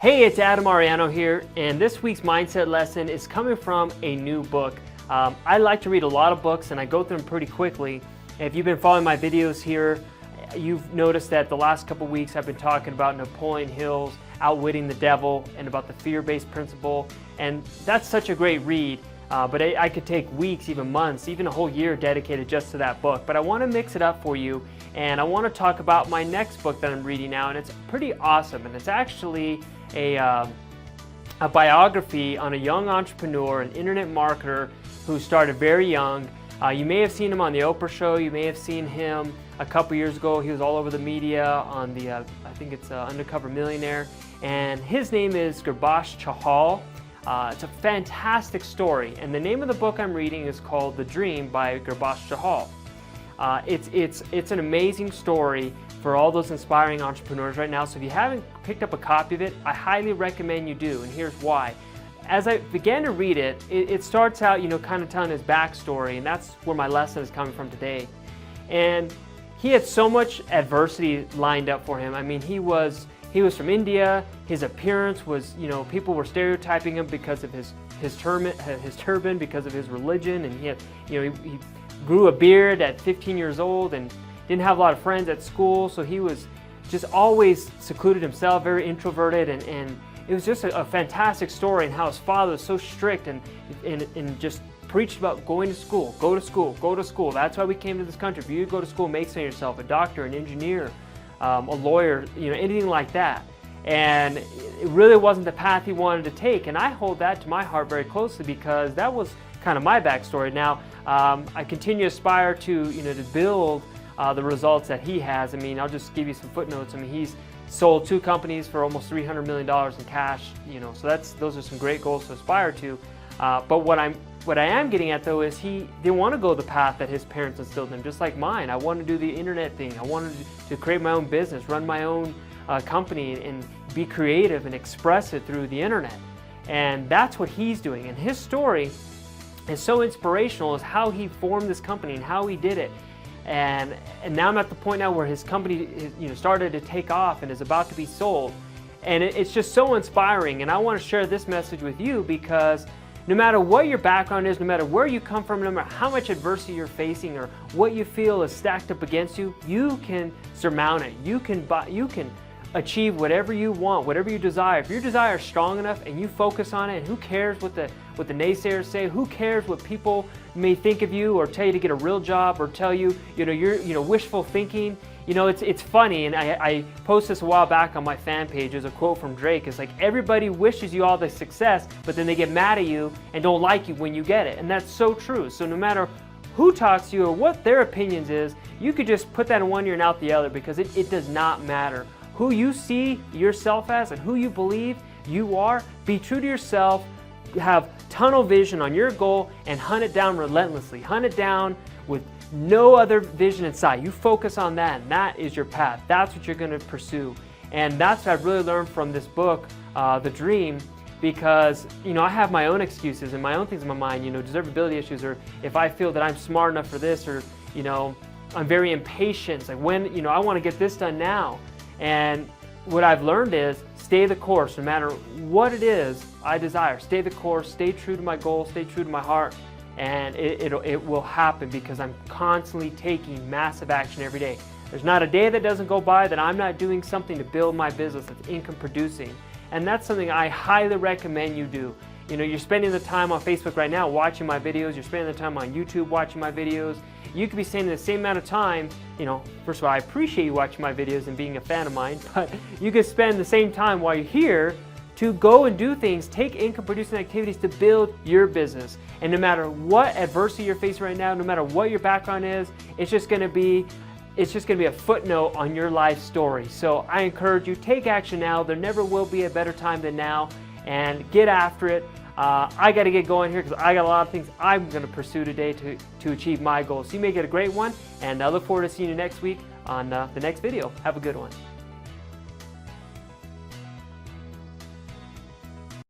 Hey, it's Adam Ariano here, and this week's mindset lesson is coming from a new book. I like to read a lot of books and I go through them pretty quickly. If you've been following my videos here, you've noticed that the last couple weeks I've been talking about Napoleon Hill's Outwitting the Devil and about the fear-based principle, and that's such a great read. But I could take weeks, even months, even a whole year dedicated just to that book. But I want to mix it up for you, and I want to talk about my next book that I'm reading now, and it's pretty awesome. And it's actually a biography on a young entrepreneur, an internet marketer who started very young. You may have seen him on the Oprah show. You may have seen him a couple years ago. He was all over the media on the, I think it's Undercover Millionaire. And his name is Gurbaksh Chahal. It's a fantastic story, and the name of the book I'm reading is called The Dream by Gurbaksh Chahal. It's an amazing story for all those inspiring entrepreneurs right now. So if you haven't picked up a copy of it, I highly recommend you do, and here's why. As I began to read it, it starts out, kind of telling his backstory, and that's where my lesson is coming from today. And he had so much adversity lined up for him. I mean, he was from India. His appearance was, people were stereotyping him because of his turban, because of his religion, and he grew a beard at 15 years old and didn't have a lot of friends at school, so he was just always secluded himself, very introverted, and it was just a fantastic story, and how his father was so strict and just preached about going to school, go to school, go to school. That's why we came to this country. For you to go to school, make something of yourself, a doctor, an engineer, a lawyer, anything like that. And it really wasn't the path he wanted to take, and I hold that to my heart very closely because that was kind of my backstory. Now, I continue to aspire to, to build the results that he has. I mean, I'll just give you some footnotes. I mean, he's sold 2 companies for almost $300 million in cash, so those are some great goals to aspire to. But what I am getting at, though, is he didn't want to go the path that his parents instilled in him, just like mine. I wanted to do the internet thing. I wanted to create my own business, run my own company, and be creative and express it through the internet. And that's what he's doing. And his story is so inspirational, is how he formed this company and how he did it. And now I'm at the point now where his company started to take off and is about to be sold. And it's just so inspiring. And I want to share this message with you because no matter what your background is, no matter where you come from, no matter how much adversity you're facing or what you feel is stacked up against you, you can surmount it. You can achieve whatever you want, whatever you desire. If your desire is strong enough and you focus on it, and who cares what the naysayers say? Who cares what people may think of you or tell you to get a real job or tell you, you're wishful thinking? It's funny, and I posted this a while back on my fan page. There's a quote from Drake. It's like, everybody wishes you all the success, but then they get mad at you and don't like you when you get it. And that's so true. So no matter who talks to you or what their opinions is, you could just put that in one ear and out the other, because it does not matter. Who you see yourself as and who you believe you are, be true to yourself, have tunnel vision on your goal, and hunt it down relentlessly. Hunt it down with no other vision in sight. You focus on that, and that is your path. That's what you're going to pursue. And that's what I've really learned from this book, The Dream, because I have my own excuses and my own things in my mind, desirability issues, or if I feel that I'm smart enough for this, or I'm very impatient. It's like, when I want to get this done now. And what I've learned is stay the course, no matter what it is I desire. Stay the course, stay true to my goal, stay true to my heart, and it will happen, because I'm constantly taking massive action every day. There's not a day that doesn't go by that I'm not doing something to build my business that's income producing. And that's something I highly recommend you do. You're spending the time on Facebook right now watching my videos. You're spending the time on YouTube watching my videos. You could be spending the same amount of time, first of all, I appreciate you watching my videos and being a fan of mine, but you could spend the same time while you're here to go and do things, take income producing activities to build your business. And no matter what adversity you're facing right now, no matter what your background is, it's just going to be a footnote on your life story. So I encourage you, take action now. There never will be a better time than now, and get after it. I got to get going here because I got a lot of things I'm going to pursue today to achieve my goals. So you may get a great one, and I look forward to seeing you next week on the next video. Have a good one.